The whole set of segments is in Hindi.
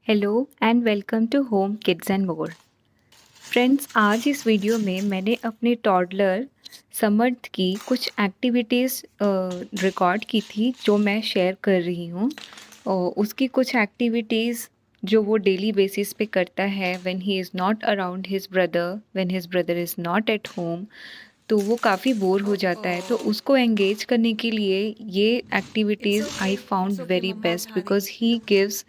Hello and welcome to home kids and more. Friends, आज इस वीडियो में मैंने अपने टॉडलर समर्थ की कुछ एक्टिविटीज़ रिकॉर्ड की थी जो मैं शेयर कर रही हूँ। और उसकी कुछ एक्टिविटीज़ जो वो डेली बेसिस पे करता है when he is not around his brother, when his brother is not at home, तो वो काफ़ी बोर हो जाता है। तो उसको एंगेज करने के लिए ये activities I found very best because he gives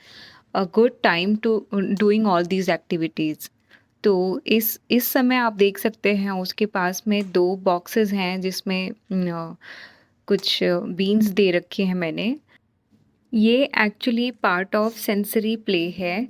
a good time to doing all these activities. तो इस समय आप देख सकते हैं उसके पास में 2 बॉक्सेस हैं जिसमें कुछ बीन्स दे रखे हैं मैंने। ये actually part of sensory play है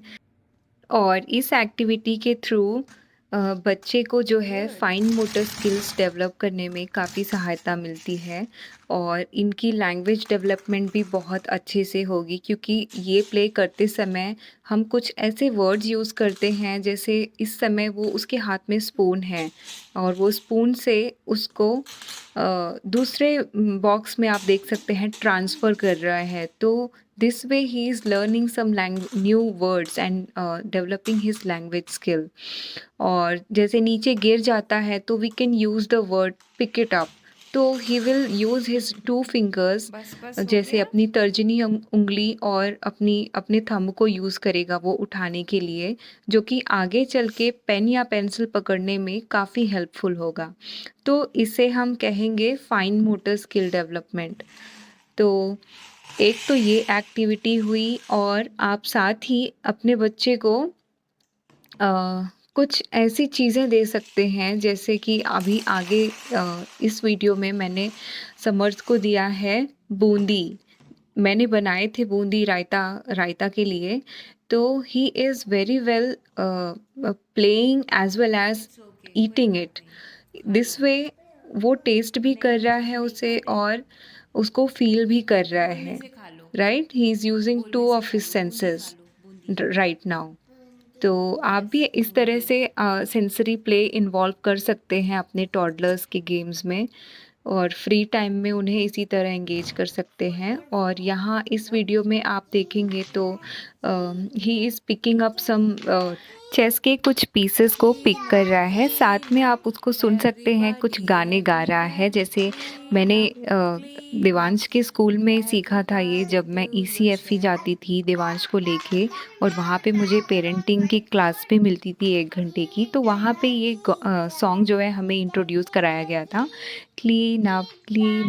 और इस एक्टिविटी के थ्रू बच्चे को जो है फाइन मोटर स्किल्स डेवलप करने में काफ़ी सहायता मिलती है और इनकी लैंग्वेज डेवलपमेंट भी बहुत अच्छे से होगी, क्योंकि ये प्ले करते समय हम कुछ ऐसे वर्ड्स यूज़ करते हैं, जैसे इस समय वो उसके हाथ में स्पून है और वो स्पून से उसको दूसरे बॉक्स में आप देख सकते हैं ट्रांसफ़र कर रहा है। तो this way he is learning some new words and developing his language skill। और जैसे नीचे गिर जाता है तो we can use the word pick it up। तो he will use his 2 fingers, बस बस हो जैसे गया। अपनी तर्जनी उंगली और अपने थंब को यूज़ करेगा वो उठाने के लिए, जो कि आगे चल के पेन या पेंसिल पकड़ने में काफ़ी हेल्पफुल होगा। तो इसे हम कहेंगे फाइन मोटर स्किल डेवलपमेंट। तो एक तो ये एक्टिविटी हुई और आप साथ ही अपने बच्चे को कुछ ऐसी चीज़ें दे सकते हैं, जैसे कि अभी आगे इस वीडियो में मैंने समर्थ को दिया है बूंदी। मैंने बनाए थे बूंदी रायता रायता के लिए। तो he is very well playing as well as eating it. This way वो टेस्ट भी कर रहा है उसे और उसको फील भी कर रहा गोल में है। से खा लो। राइट, ही इज़ यूजिंग गोल में 2 से ऑफ खा हिज लो, बूंदी खा सेंसेस लो, बूंदी। Right now. तो आप भी यस, इस तरह बूंदी। से सेंसरी प्ले इन्वॉल्व कर सकते हैं अपने टॉडलर्स के गेम्स में और फ्री टाइम में उन्हें इसी तरह एंगेज कर सकते हैं। और यहाँ इस वीडियो में आप देखेंगे तो he is picking up some chess के कुछ पीसेस को पिक कर रहा है, साथ में आप उसको सुन सकते हैं कुछ गाने गा रहा है। जैसे मैंने देवांश के स्कूल में सीखा था ये, जब मैं ECFE जाती थी देवांश को लेके और वहाँ पे मुझे पेरेंटिंग की क्लास भी मिलती थी 1 घंटे की, तो वहाँ पे ये सॉन्ग जो है हमें इंट्रोड्यूस कराया गया था, क्लीन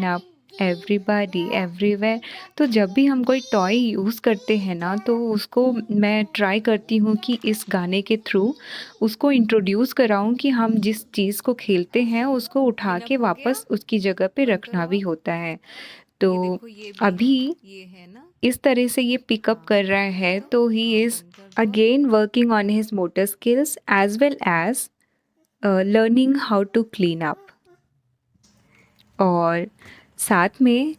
अप एवरीबॉडी एवरीवेयर। तो जब भी हम कोई टॉय यूज़ करते हैं ना, तो उसको मैं ट्राई करती हूँ कि इस गाने के थ्रू उसको इंट्रोड्यूस कराऊँ कि हम जिस चीज़ को खेलते हैं उसको उठा क्लीन के अप हो गया। वापस उसकी जगह पे बंद रखना करो। भी होता है। ये तो देखो, ये भी है, अभी ये है ना। इस तरह से ये पिकअप हाँ, कर रहा बंद है, करो। तो ही हाँ, इज़ बंद कर दो। Again working on his motor skills as well as learning how to clean up. और साथ में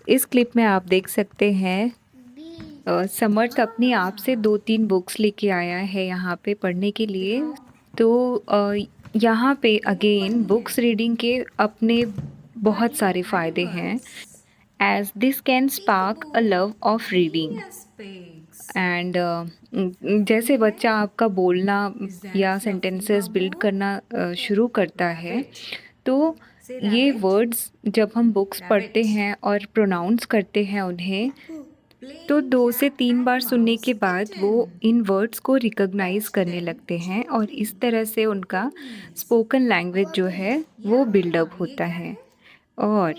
इस क्लिप में आप देख सकते हैं समर्थ अपने आप से 2-3 बुक्स लेके आया है यहाँ पे पढ़ने के लिए। दिखाओ। तो यहाँ पे मैंने अगेन पढ़ी है। बुक्स रीडिंग के अपने बहुत हनी सारे फ़ायदे हैं, animals. As this can spark a love of reading. Yes, pigs. And जैसे ये है। बच्चा आपका बोलना Is that या fluffy सेंटेंसेस बिल्ड babu? करना शुरू करता है, Rabbit. तो Say ये rabbit. वर्ड्स जब हम बुक्स पढ़ते Rabbit. हैं और प्रोनाउंस करते हैं उन्हें, तो Playing 2 से cat 3 बार and सुनने mouse के बाद वो kitten. इन वर्ड्स को रिकॉग्नाइज़ Fetch करने them लगते हैं और इस gently. तरह से उनका Cookies. स्पोकन लैंग्वेज जो है वो बिल्डअप ये होता क्या है। है? और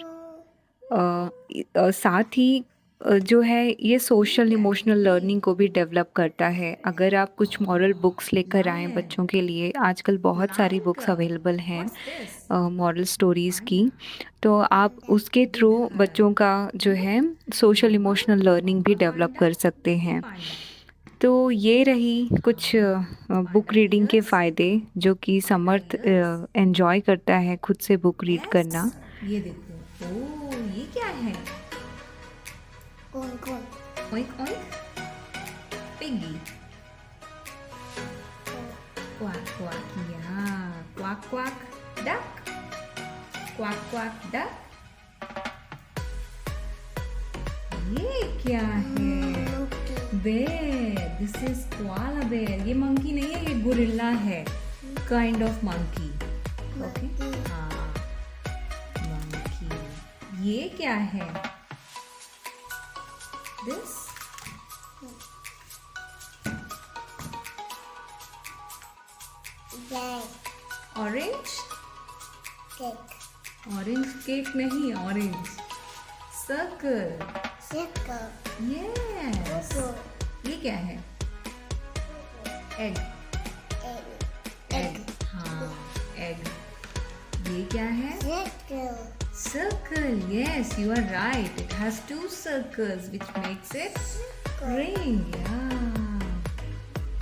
साथ ही जो है ये ये सोशल क्या है? इमोशनल ये लर्निंग को भी डेवलप करता है। अगर आप कुछ मॉरल बुक्स लेकर आएँ लायन। बच्चों के लिए, आजकल बहुत सारी लायन बुक्स क्लब। अवेलेबल हैं व्हाट्स दिस? मॉरल स्टोरीज़ की, पांडा। तो आप उसके थ्रू गिद्ध। बच्चों का जो है सोशल मम्मा, इमोशनल लर्निंग भी मम्मा डेवलप पांडा। कर सकते ये हैं। पांडा। तो ये रही कुछ बुक पांडा रीडिंग के ईयर्स। फ़ायदे जो कि पांडा समर्थ ईयर्स। एन्जॉय करता है खुद से बुक रीड यस। करना। ये देखो। ओ, ये क्या है? Oink oink. Piggy. Quack quack या। Quack quack duck. Quack quack duck. ये क्या है? Bed. This is koala bear. ये मंकी नहीं है, ये गोरिल्ला है, काइंड ऑफ मंकी। ओके, हाँ, मंकी। ये क्या है? This orange Cake. Orange cake नहीं, ऑरेंज सर्कल। Circle. यस, ये क्या है? एग। Egg. एग, हाँ, एग। ये क्या है? Circle. Circle. Yes, you are right. It has two circles, which makes it ring. Yeah.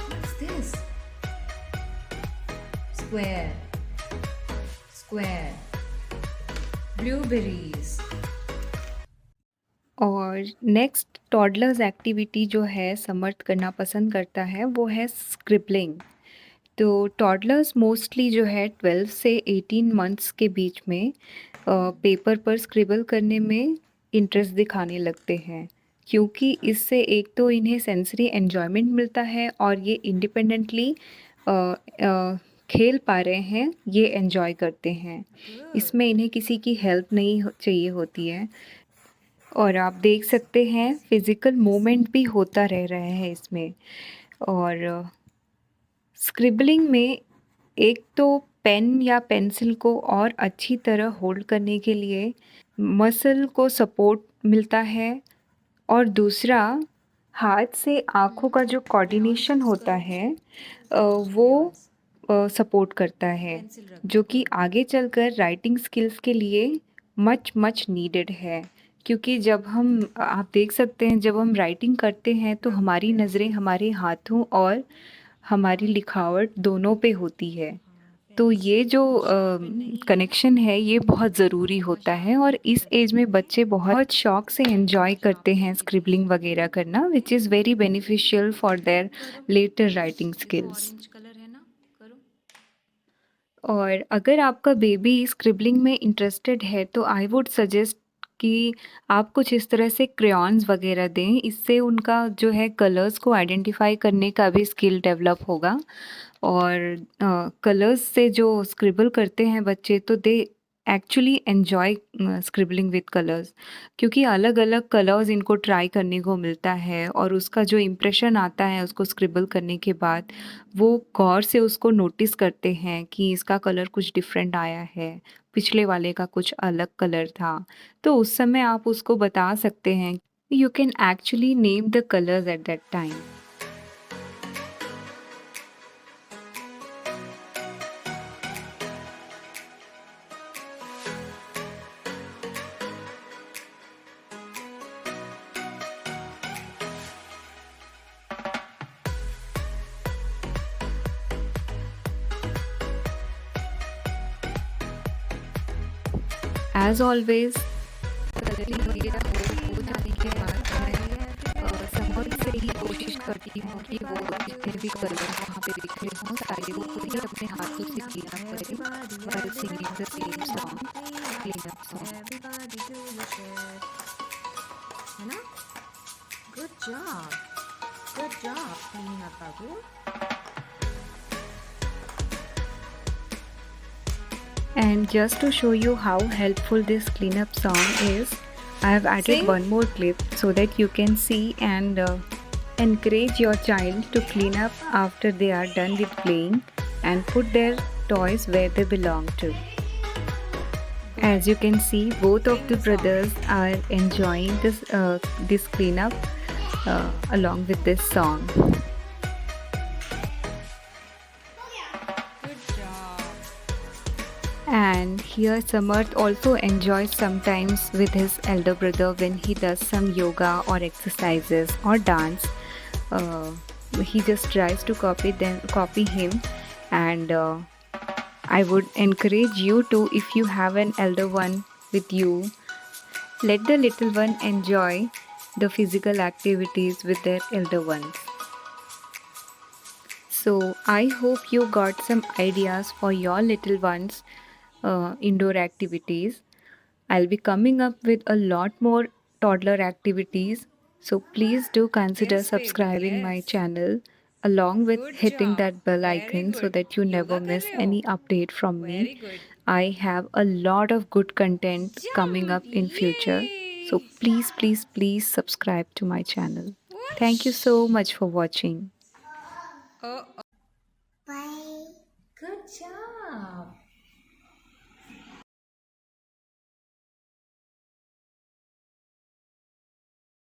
What's this? Square. Square. Blueberries. और नेक्स्ट टॉडलर्स एक्टिविटी जो है समर्थ करना पसंद करता है वो है स्क्रिबलिंग। तो टॉडलर्स मोस्टली जो है 12 से 18 मंथ्स के बीच में पेपर पर स्क्रिबल करने में इंटरेस्ट दिखाने लगते हैं, क्योंकि इससे एक तो इन्हें सेंसरी एन्जॉयमेंट मिलता है और ये इंडिपेंडेंटली खेल पा रहे हैं, ये एन्जॉय करते हैं। इसमें इन्हें किसी की हेल्प नहीं चाहिए होती है। और आप देख सकते हैं फिज़िकल मूवमेंट भी होता रह रहा है इसमें। और स्क्रिबलिंग में एक तो पेन या पेंसिल को और अच्छी तरह होल्ड करने के लिए मसल को सपोर्ट मिलता है, और दूसरा हाथ से आँखों का जो कोऑर्डिनेशन होता है वो सपोर्ट करता है, जो कि आगे चलकर राइटिंग स्किल्स के लिए मच नीडेड है। क्योंकि जब हम आप देख सकते हैं जब हम राइटिंग करते हैं तो हमारी नज़रें हमारे हाथों और हमारी लिखावट दोनों पे होती है। तो ये जो कनेक्शन है ये बहुत ज़रूरी होता है, और इस एज में बच्चे बहुत शौक से एंजॉय करते हैं स्क्रिबलिंग वगैरह करना, which is very beneficial for their letter writing skills. Colour है ना, करो। और अगर आपका बेबी स्क्रिबलिंग में इंटरेस्टेड है तो आई वुड सजेस्ट कि आप कुछ इस तरह से क्रेयॉन्स वगैरह दें, इससे उनका जो है कलर्स को आइडेंटिफाई करने का भी स्किल डेवलप होगा। और कलर्स से जो स्क्रिबल करते हैं बच्चे तो they actually enjoy scribbling with colours, क्योंकि अलग अलग कलर्स इनको ट्राई करने को मिलता है और उसका जो इम्प्रेशन आता है उसको स्क्रिबल करने के बाद वो गौर से उसको नोटिस करते हैं कि इसका कलर कुछ डिफरेंट आया है, पिछले वाले का कुछ अलग कलर था। तो उस समय आप उसको बता सकते हैं, you can actually name the colours at that time. As always colouring वगैरह हो जाने के बाद मैं समझ से ही कोशिश करती हूँ कि वो जितने भी कलर वहाँ पे बिखरे हों सारे वो खुद ही अपने हाथों से क्लीन अप करें while singing the same song, clean up song. Everybody do your best. है ना? Good job. Good job cleaning up, Babu. And just to show you how helpful this cleanup song is, I have added Sing. one more clip so that you can see and encourage your child to clean up after they are done with playing and put their toys where they belong to. As you can see, both of the brothers are enjoying this cleanup along with this song. Good job. And here Samarth also enjoys sometimes with his elder brother when he does some yoga or exercises or dance. He just tries to copy him, and I would encourage you to, if you have an elder one with you, let the little one enjoy the physical activities with their elder ones. So I hope you got some ideas for your little ones indoor activities. I'll be coming up with a lot more toddler activities, So please do consider Yes, baby, subscribing my yes. channel along with Good hitting job. that bell Very icon so good. that you never Yoga kar miss rahe any ho? update from me. Very good. I have a lot of good content coming Jump! up in future. So Yay! please subscribe to my channel. Thank you so Whoosh! much for watching. Oh, Bye. good job.